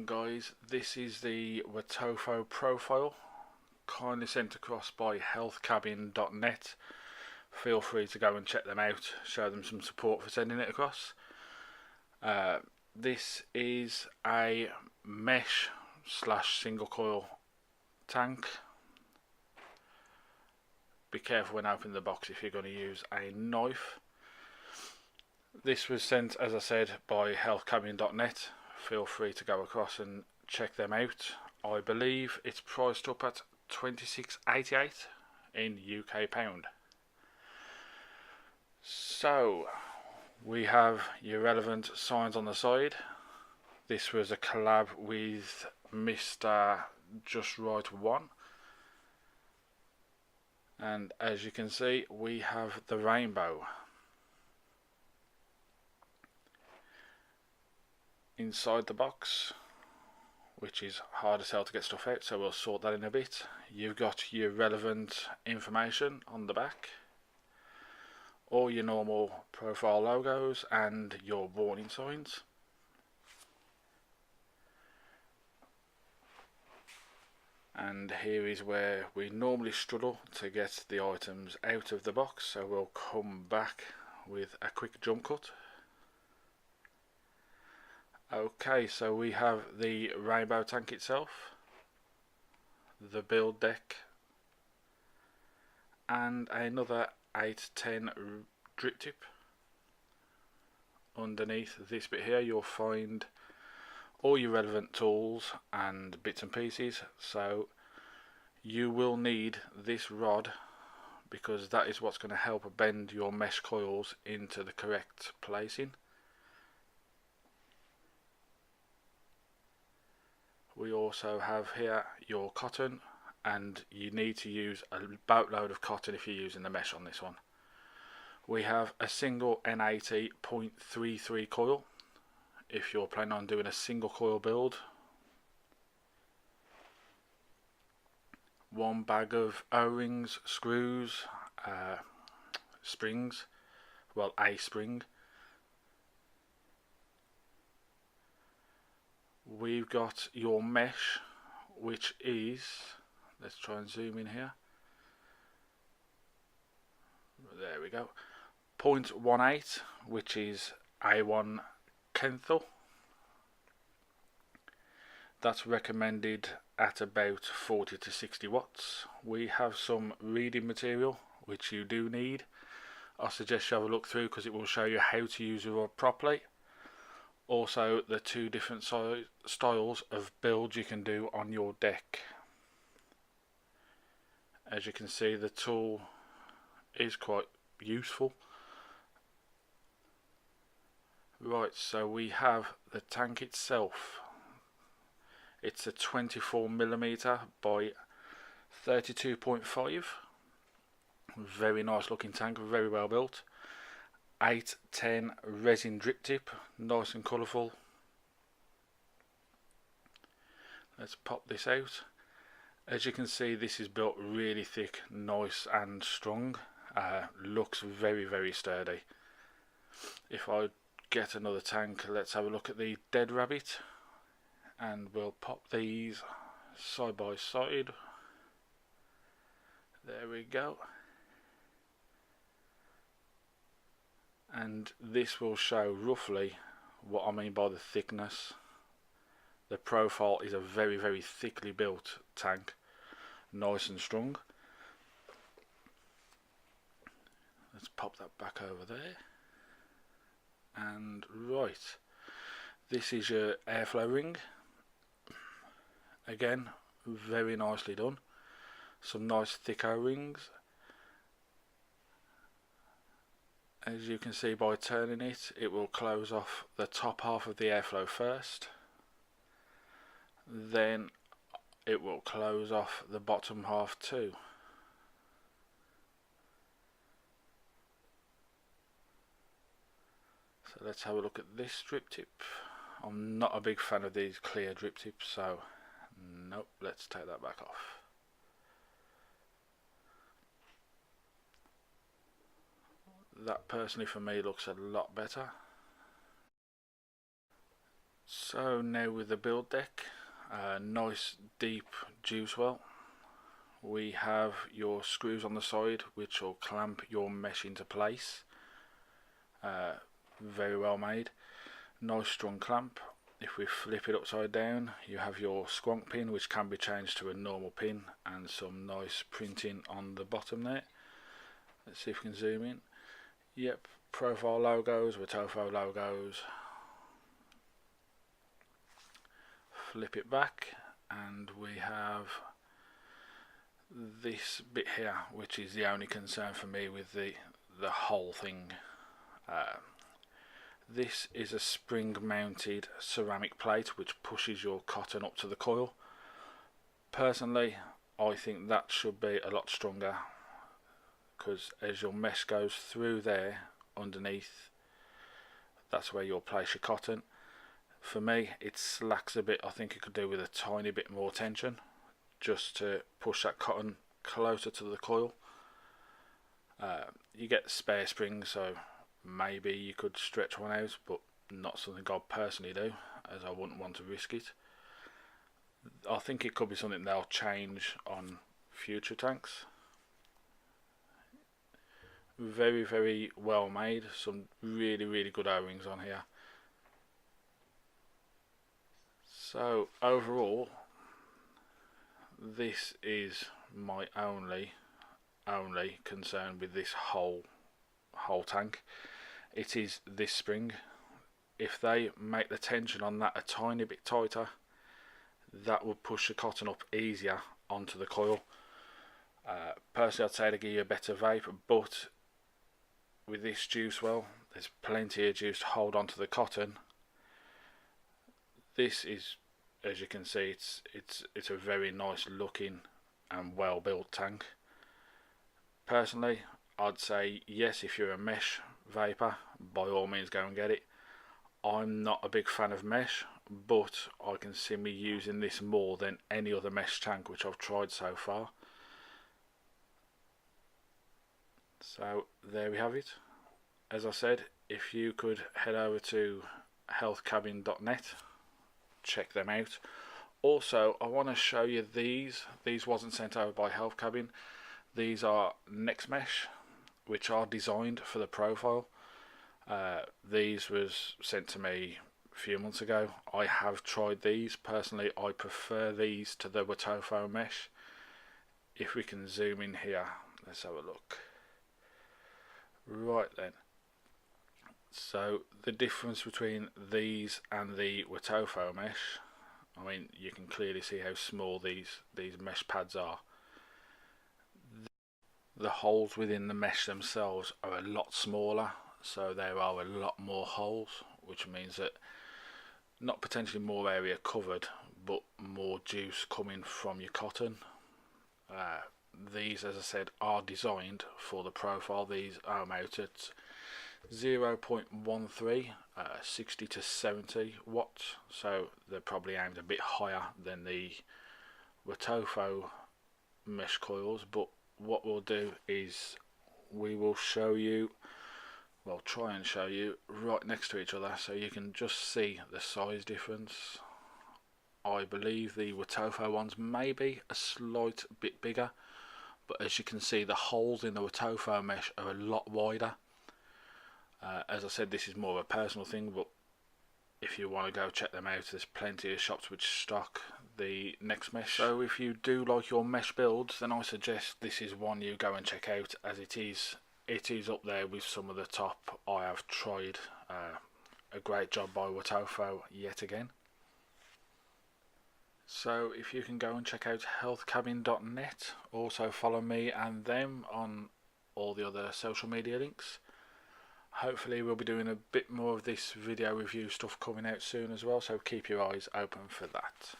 Morning guys, this is the Wotofo profile, kindly sent across by healthcabin.net. Feel free to go and check them out, show them some support for sending it across. This is a mesh / single coil tank. Be careful when opening the box if you're going to use a knife. This was sent, as I said, by healthcabin.net. Feel free to go across and check them out. I believe it's priced up at $26.88 in UK pound. So we have your relevant signs on the side. This was a collab with Mr. Just Right One, and as you can see we have the rainbow. Inside the box, which is hard as hell to get stuff out, so we'll sort that in a bit. You've got your relevant information on the back, all your normal profile logos and your warning signs. And here is where we normally struggle to get the items out of the box, so we'll come back with a quick jump cut. Okay, so we have the rainbow tank itself, the build deck, and another 810 drip tip. Underneath this bit here you'll find all your relevant tools and bits and pieces, so you will need this rod because that is what's going to help bend your mesh coils into the correct placing. We also have here your cotton, and you need to use a boatload of cotton if you're using the mesh on this one. We have a single N80 0.33 coil if you're planning on doing a single coil build. One bag of O-rings, screws, springs, well, a spring. We've got your mesh, which is, let's try and zoom in here, there we go, 0.18, which is A1 Kenthal. That's recommended at about 40 to 60 watts. We have some reading material which you do need. I suggest you have a look through because it will show you how to use your rod properly. Also the two different styles of builds you can do on your deck. As you can see, the tool is quite useful. Right, so we have the tank itself. It's a 24mm by 32.5. Very nice looking tank, very well built. 810 resin drip tip, nice and colourful. Let's pop this out. As you can see, this is built really thick, nice and strong. Looks very sturdy. If I get another tank, let's have a look at the Dead Rabbit, and we'll pop these side by side. There we go. And this will show roughly what I mean by the thickness. The profile is a very thickly built tank, nice and strong. Let's pop that back over there. And right, this is your airflow ring. Again, very nicely done. Some nice thick O-rings. As you can see, by turning it, it will close off the top half of the airflow first. Then it will close off the bottom half too. So let's have a look at this drip tip. I'm not a big fan of these clear drip tips, so nope, let's take that back off. That personally for me looks a lot better. So now with the build deck, nice deep juice well. We have your screws on the side which will clamp your mesh into place. Very well made. Nice strong clamp. If we flip it upside down, you have your squonk pin which can be changed to a normal pin, and some nice printing on the bottom there. Let's see if we can zoom in. Yep, Profile logos, Wotofo logos. Flip it back and we have this bit here, which is the only concern for me with the whole thing. This is a spring mounted ceramic plate which pushes your cotton up to the coil. Personally, I think that should be a lot stronger, because as your mesh goes through there underneath, that's where you'll place your cotton. For me, it slacks a bit. I think it could do with a tiny bit more tension just to push that cotton closer to the coil. You get spare springs, so maybe you could stretch one out, but not something I'd personally do, as I wouldn't want to risk it. I think it could be something they'll change on future tanks. Very, very well made. Some really good O-rings on here. So overall, this is my only concern with this whole tank. It is this spring. If they make the tension on that a tiny bit tighter, that would push the cotton up easier onto the coil. Personally, I'd say to give you a better vape, but with this juice well, there's plenty of juice to hold onto the cotton. This is, as you can see, it's a very nice looking and well built tank. Personally, I'd say yes, if you're a mesh vapor, by all means go and get it. I'm not a big fan of mesh, but I can see me using this more than any other mesh tank which I've tried so far. So there we have it. As I said, if you could head over to healthcabin.net, check them out. Also, I want to show you these wasn't sent over by Health Cabin. These are Next Mesh, which are designed for the Profile. These was sent to me a few months ago. I have tried these. Personally, I prefer these to the Wotofo mesh. If we can zoom in here, let's have a look. Right then, so the difference between these and the Wotofo mesh, I mean, you can clearly see how small these mesh pads are. The holes within the mesh themselves are a lot smaller, so there are a lot more holes, which means that not potentially more area covered, but more juice coming from your cotton. These, as I said, are designed for the Profile. These are out at 0.13, 60 to 70 watts, so they're probably aimed a bit higher than the Wotofo mesh coils. But what we'll do is we will show you, well, try and show you right next to each other so you can just see the size difference. I believe the Wotofo ones may be a slight bit bigger, but as you can see, the holes in the Wotofo mesh are a lot wider. As I said, this is more of a personal thing, but if you want to go check them out, there's plenty of shops which stock the Next Mesh. So if you do like your mesh builds, then I suggest this is one you go and check out, as it is up there with some of the top. I have tried. A great job by Wotofo yet again. So if you can go and check out healthcabin.net, also follow me and them on all the other social media links. Hopefully we'll be doing a bit more of this video review stuff coming out soon as well, so keep your eyes open for that.